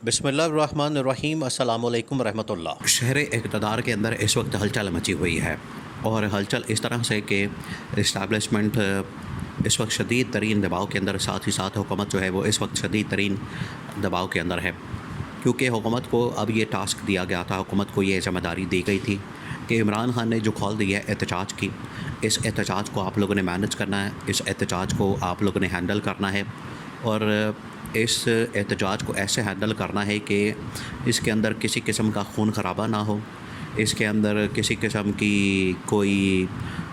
بسم اللہ الرحمن الرحیم، السلام علیکم ورحمۃ اللہ۔ شہر اقتدار کے اندر اس وقت ہلچل مچی ہوئی ہے، اور ہلچل اس طرح سے کہ اسٹیبلشمنٹ اس وقت شدید ترین دباؤ کے اندر، ساتھ ہی ساتھ حکومت جو ہے وہ اس وقت شدید ترین دباؤ کے اندر ہے، کیونکہ حکومت کو اب یہ ٹاسک دیا گیا تھا، حکومت کو یہ ذمہ داری دی گئی تھی کہ عمران خان نے جو کھول دی ہے احتجاج کی، اس احتجاج کو آپ لوگوں نے مینج کرنا ہے، اس احتجاج کو آپ لوگوں نے ہینڈل کرنا ہے، اور اس احتجاج کو ایسے ہینڈل کرنا ہے کہ اس کے اندر کسی قسم کا خون خرابہ نہ ہو، اس کے اندر کسی قسم کی کوئی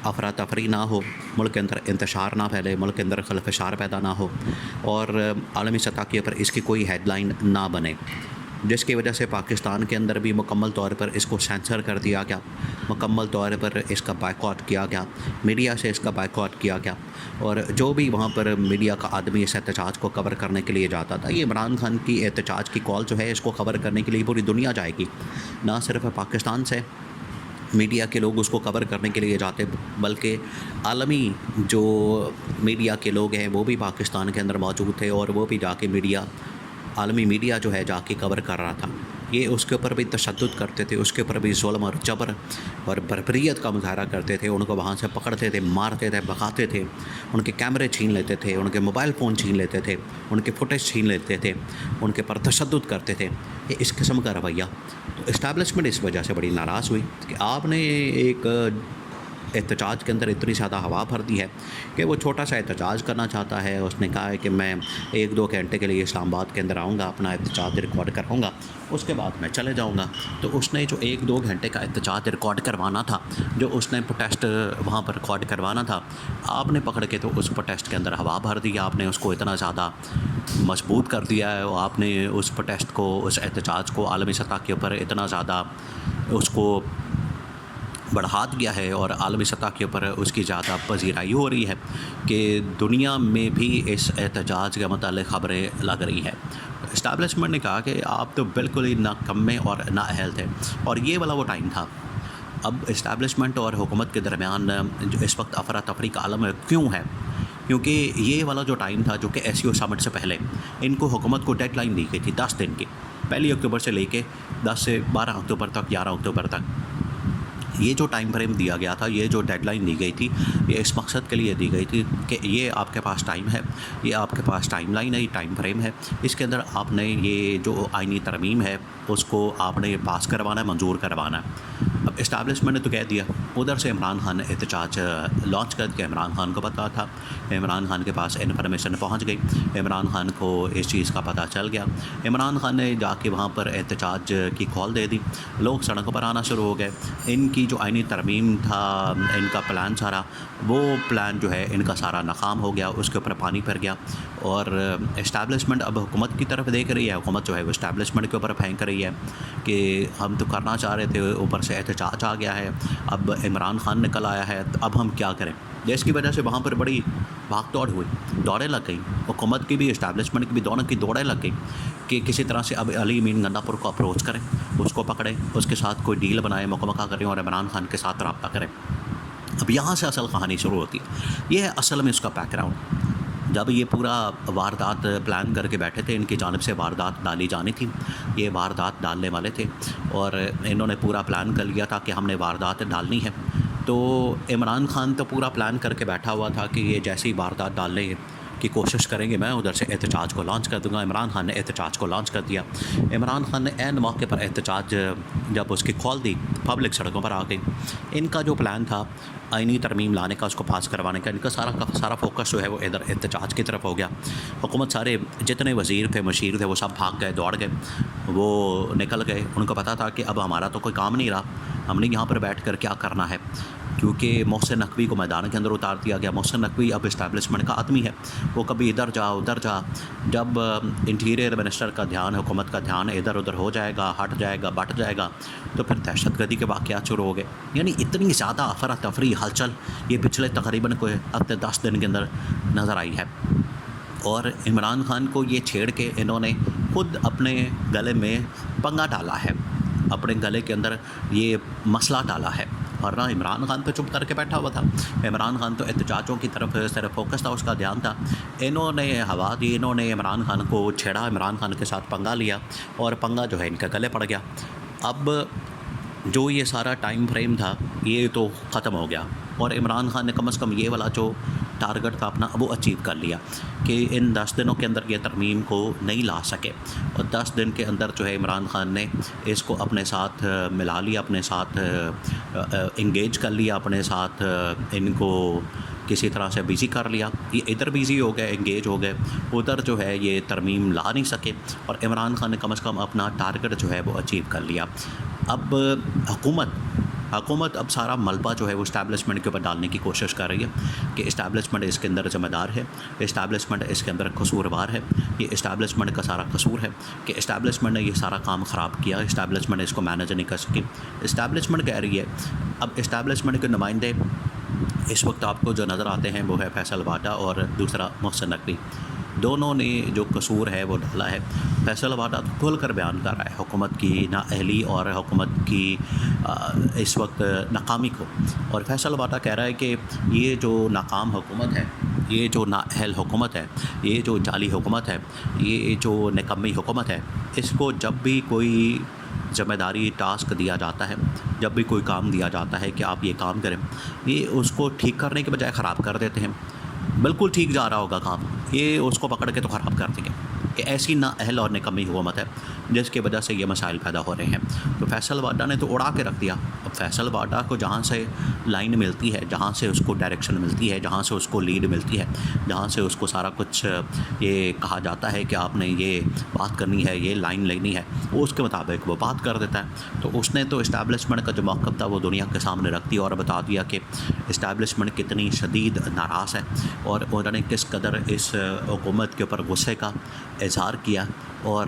افراتفری نہ ہو، ملک کے اندر انتشار نہ پھیلے، ملک کے اندر خلفشار پیدا نہ ہو، اور عالمی سطح کے اوپر اس کی کوئی ہیڈ لائن نہ بنے، جس کی وجہ سے پاکستان کے اندر بھی مکمل طور پر اس کو سینسر کر دیا گیا، مکمل طور پر اس کا بائیکاٹ کیا گیا، میڈیا سے اس کا بائیکاٹ کیا گیا، اور جو بھی وہاں پر میڈیا کا آدمی اس احتجاج کو کور کرنے کے لیے جاتا تھا، یہ عمران خان کی احتجاج کی کال جو ہے اس کو کور کرنے کے لیے پوری دنیا جائے گی، نہ صرف پاکستان سے میڈیا کے لوگ اس کو کور کرنے کے لیے جاتے، بلکہ عالمی جو میڈیا کے لوگ ہیں وہ بھی پاکستان کے اندر موجود تھے، اور وہ بھی جا کے عالمی میڈیا جو ہے جا کے کور کر رہا تھا، یہ اس کے اوپر بھی تشدد کرتے تھے، اس کے اوپر بھی ظلم اور جبر اور بربریت کا مظاہرہ کرتے تھے، ان کو وہاں سے پکڑتے تھے، مارتے تھے، بھگاتے تھے، ان کے کیمرے چھین لیتے تھے، ان کے موبائل فون چھین لیتے تھے، ان کے فوٹیج چھین لیتے تھے، ان کے پر تشدد کرتے تھے، یہ اس قسم کا رویہ۔ تو اسٹیبلشمنٹ اس وجہ سے بڑی ناراض ہوئی کہ آپ نے ایک احتجاج کے اندر اتنی زیادہ ہوا بھر دی ہے کہ وہ چھوٹا سا احتجاج کرنا چاہتا ہے، اس نے کہا ہے کہ میں 1-2 گھنٹے کے لیے اسلام آباد کے اندر آؤں گا، اپنا احتجاج ریکارڈ کراؤں گا، اس کے بعد میں چلے جاؤں گا۔ تو اس نے جو 1-2 گھنٹے کا احتجاج ریکارڈ کروانا تھا، جو اس نے پروٹیسٹ وہاں پر ریکارڈ کروانا تھا، آپ نے پکڑ کے تو اس پروٹیسٹ کے اندر ہوا بھر دی، آپ نے اس کو اتنا زیادہ مضبوط کر دیا ہے، آپ نے اس پروٹیسٹ کو، اس احتجاج کو عالمی سطح کے اوپر اتنا زیادہ اس کو بڑھا دیا ہے، اور عالمی سطح کے اوپر اس کی زیادہ پذیرائی ہو رہی ہے کہ دنیا میں بھی اس احتجاج کے متعلق خبریں لگ رہی ہیں۔ اسٹیبلشمنٹ نے کہا کہ آپ تو بالکل ہی ناکمے اور نااہل تھے، اور یہ والا وہ ٹائم تھا۔ اب اسٹیبلشمنٹ اور حکومت کے درمیان جو اس وقت افراتفری کا عالم کیوں ہے؟ کیونکہ یہ والا جو ٹائم تھا، جو کہ SCO سمٹ سے پہلے ان کو حکومت کو ڈیڈ لائن دی گئی تھی 10 دن کی، 1 اکتوبر سے لے کے 10 سے 12 اکتوبر تک، 11 اکتوبر تک، یہ جو ٹائم فریم دیا گیا تھا، یہ جو ڈیڈ لائن دی گئی تھی، یہ اس مقصد کے لیے دی گئی تھی کہ یہ آپ کے پاس ٹائم ہے، یہ آپ کے پاس ٹائم لائن ہے، یہ ٹائم فریم ہے، اس کے اندر آپ نے یہ جو آئینی ترمیم ہے اس کو آپ نے پاس کروانا ہے، منظور کروانا ہے۔ اب اسٹیبلشمنٹ نے تو کہہ دیا، ادھر سے عمران خان نے احتجاج لانچ کر دیا، عمران خان کو پتہ تھا، عمران خان کے پاس انفارمیشن پہنچ گئی، عمران خان کو اس چیز کا پتہ چل گیا، عمران خان نے جا کے وہاں پر احتجاج کی کال دے دی، لوگ سڑکوں پر آنا شروع ہو گئے، ان کی جو آئینی ترمیم تھا، ان کا پلان سارا، وہ پلان جو ہے ان کا سارا ناکام ہو گیا، اس کے اوپر پانی پھر گیا، اور اسٹیبلشمنٹ اب حکومت کی طرف دیکھ رہی ہے، حکومت جو ہے وہ اسٹیبلشمنٹ کے اوپر پھینک رہی ہے کہ ہم تو کرنا چاہ رہے تھے، اوپر سے احتجاج آ گیا ہے، اب عمران خان نکل آیا ہے، اب ہم کیا کریں؟ جس کی وجہ سے وہاں پر بڑی بھاگ دوڑ ہوئی، دوڑیں لگ گئیں، حکومت کی بھی اسٹیبلشمنٹ کی بھی، دونوں کی دوڑیں لگ گئیں کہ کسی طرح سے اب علی امین گندہ پور کو اپروچ کریں، اس کو پکڑیں، اس کے ساتھ کوئی ڈیل بنائیں، مکمکہ کریں، اور عمران خان کے ساتھ رابطہ کریں۔ اب یہاں سے اصل کہانی شروع ہوتی ہے، یہ ہے اصل میں اس کا بیک گراؤنڈ۔ جب یہ پورا واردات پلان کر کے بیٹھے تھے، ان کی جانب سے واردات ڈالی جانی تھی، یہ واردات ڈالنے والے تھے، اور انہوں نے پورا پلان کر لیا تھا کہ ہم نے واردات ڈالنی ہے، تو عمران خان تو پورا پلان کر کے بیٹھا ہوا تھا کہ یہ جیسی واردات ڈالنے کی کوشش کریں گے، میں ادھر سے احتجاج کو لانچ کر دوں گا۔ عمران خان نے احتجاج کو لانچ کر دیا، عمران خان نے عین موقع پر احتجاج جب اس کی کھول دی، پبلک سڑکوں پر آ گئی، ان کا جو پلان تھا آئینی ترمیم لانے کا، اس کو پاس کروانے کا، ان کا سارا فوکس جو ہے وہ ادھر احتجاج کی طرف ہو گیا۔ حکومت سارے جتنے وزیر تھے، مشیر تھے، وہ سب بھاگ گئے، دوڑ گئے، وہ نکل گئے، ان کو پتہ تھا کہ اب ہمارا تو کوئی کام نہیں رہا، ہم نے یہاں پر بیٹھ کر کیا کرنا ہے، کیونکہ محسن نقوی کو میدان کے اندر اتار دیا گیا۔ محسن نقوی اب اسٹیبلشمنٹ کا آدمی ہے، وہ کبھی ادھر جا ادھر جا، جب انٹیریئر منسٹر کا دھیان، حکومت کا دھیان ادھر ادھر ہو جائے گا، ہٹ جائے گا، بٹ جائے گا، تو پھر دہشت گردی کے واقعات شروع ہو گئے۔ یعنی اتنی زیادہ افراتفری ہلچل یہ پچھلے تقریباً کوئی ہفتے 10 دن کے اندر نظر آئی ہے، اور عمران خان کو یہ چھیڑ کے انہوں نے خود اپنے گلے میں پنگا ڈالا ہے، اپنے گلے کے اندر یہ مسئلہ ڈالا ہے، ورنہ عمران خان تو چپ کر کے بیٹھا ہوا تھا. عمران خان تو احتجاجوں کی طرف صرف فوکس تھا, اس کا دھیان تھا. انہوں نے ہوا دی, انہوں نے عمران خان کو چھیڑا, عمران خان کے ساتھ پنگا لیا اور پنگا جو ہے ان کے گلے پڑ گیا. اب جو یہ سارا ٹائم فریم تھا یہ تو ختم ہو گیا, اور عمران خان نے کم از کم یہ والا جو ٹارگٹ تھا اپنا وہ اچیو کر لیا کہ ان 10 دنوں کے اندر یہ ترمیم کو نہیں لا سکے, اور 10 دن کے اندر جو ہے عمران خان نے اس کو اپنے ساتھ ملا لیا, اپنے ساتھ انگیج کر لیا, اپنے ساتھ ان کو کسی طرح سے بیزی کر لیا. یہ ادھر بیزی ہو گئے, انگیج ہو گئے, ادھر جو ہے یہ ترمیم لا نہیں سکے, اور عمران خان نے کم از کم اپنا ٹارگٹ جو ہے وہ اچیو کر لیا. اب حکومت اب سارا ملبہ جو ہے وہ اسٹیبلشمنٹ کے اوپر ڈالنے کی کوشش کر رہی ہے کہ اسٹیبلشمنٹ اس کے اندر ذمہ دار ہے, اسٹیبلشمنٹ اس کے اندر قصوروار ہے, یہ اسٹیبلشمنٹ کا سارا قصور ہے کہ اسٹیبلشمنٹ نے یہ سارا کام خراب کیا, اسٹیبلشمنٹ اس کو مینیج نہیں کر سکی. اسٹیبلشمنٹ کہہ رہی ہے, اب اسٹیبلشمنٹ کے نمائندے اس وقت آپ کو جو نظر آتے ہیں وہ ہے فیصل واٹا اور دوسرا محسن نقوی. دونوں نے جو قصور ہے وہ ڈالا ہے. فیصل واٹا تو کھل کر بیان کر رہا ہے حکومت کی نااہلی اور حکومت کی اس وقت ناکامی کو, اور فیصل واٹا کہہ رہا ہے کہ یہ جو ناکام حکومت ہے, یہ جو نااہل حکومت ہے, یہ جو جعلی حکومت ہے, یہ جو نکمی حکومت ہے, اس کو جب بھی کوئی ذمہ داری ٹاسک دیا جاتا ہے, جب بھی کوئی کام دیا جاتا ہے کہ آپ یہ کام کریں, یہ اس کو ٹھیک کرنے کے بجائے خراب کر دیتے ہیں. بالکل ٹھیک جا رہا ہوگا کام, یہ اس کو پکڑ کے تو خراب کر دیں گے. کہ ایسی نااہل اور نکمی حکومت ہے جس کی وجہ سے یہ مسائل پیدا ہو رہے ہیں. تو فیصل واٹا نے تو اڑا کے رکھ دیا. اب فیصل واٹا کو جہاں سے لائن ملتی ہے, جہاں سے اس کو ڈائریکشن ملتی ہے, جہاں سے اس کو لیڈ ملتی ہے, جہاں سے اس کو سارا کچھ یہ کہا جاتا ہے کہ آپ نے یہ بات کرنی ہے, یہ لائن لینی ہے, وہ اس کے مطابق وہ بات کر دیتا ہے. تو اس نے تو اسٹیبلشمنٹ کا جو موقف تھا وہ دنیا کے سامنے رکھ دیا اور بتا دیا کہ اسٹیبلشمنٹ کتنی شدید ناراض ہے, اور انہوں نے کس قدر اس حکومت کے اوپر غصے کا اظہار کیا, اور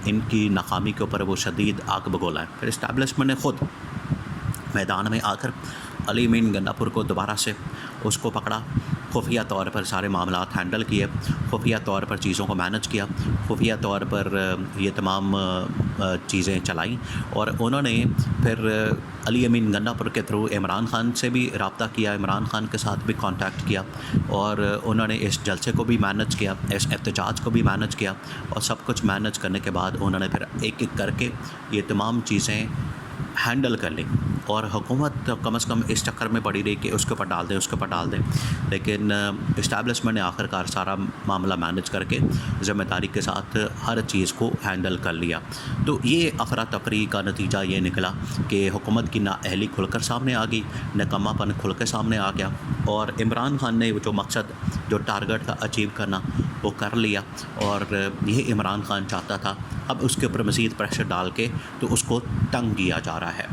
ان کی ناکامی کے اوپر وہ شدید آگ بگولا ہے. پھر اسٹیبلشمنٹ نے خود میدان میں آ کر علی امین گنڈا پور کو دوبارہ سے اس کو پکڑا, خفیہ طور پر سارے معاملات ہینڈل کیے, خفیہ طور پر چیزوں کو مینج کیا, خفیہ طور پر یہ تمام چیزیں چلائیں, اور انہوں نے پھر علی امین گنڈا پور کے تھرو عمران خان سے بھی رابطہ کیا, عمران خان کے ساتھ بھی کانٹیکٹ کیا, اور انہوں نے اس جلسے کو بھی مینج کیا, اس احتجاج کو بھی مینج کیا, اور سب کچھ مینج کرنے کے بعد انہوں نے پھر ایک ایک کر کے یہ تمام چیزیں ہینڈل کر لی. اور حکومت کم از کم اس چکر میں پڑی رہی کہ اس کے اوپر ڈال دیں, اس کے اوپر ڈال دیں, لیکن اسٹیبلشمنٹ نے آخر کار سارا معاملہ مینج کر کے ذمہ داری کے ساتھ ہر چیز کو ہینڈل کر لیا. تو یہ افراتفری کا نتیجہ یہ نکلا کہ حکومت کی نااہلی کھل کر سامنے آ گئی, نکما پن کھل کے سامنے آ گیا, اور عمران خان نے جو مقصد, جو ٹارگٹ تھا اچیو کرنا, وہ کر لیا. اور یہ عمران خان چاہتا تھا, اب اس کے اوپر مزید پریشر ڈال کے تو اس کو تنگ کیا جا رہا ہے.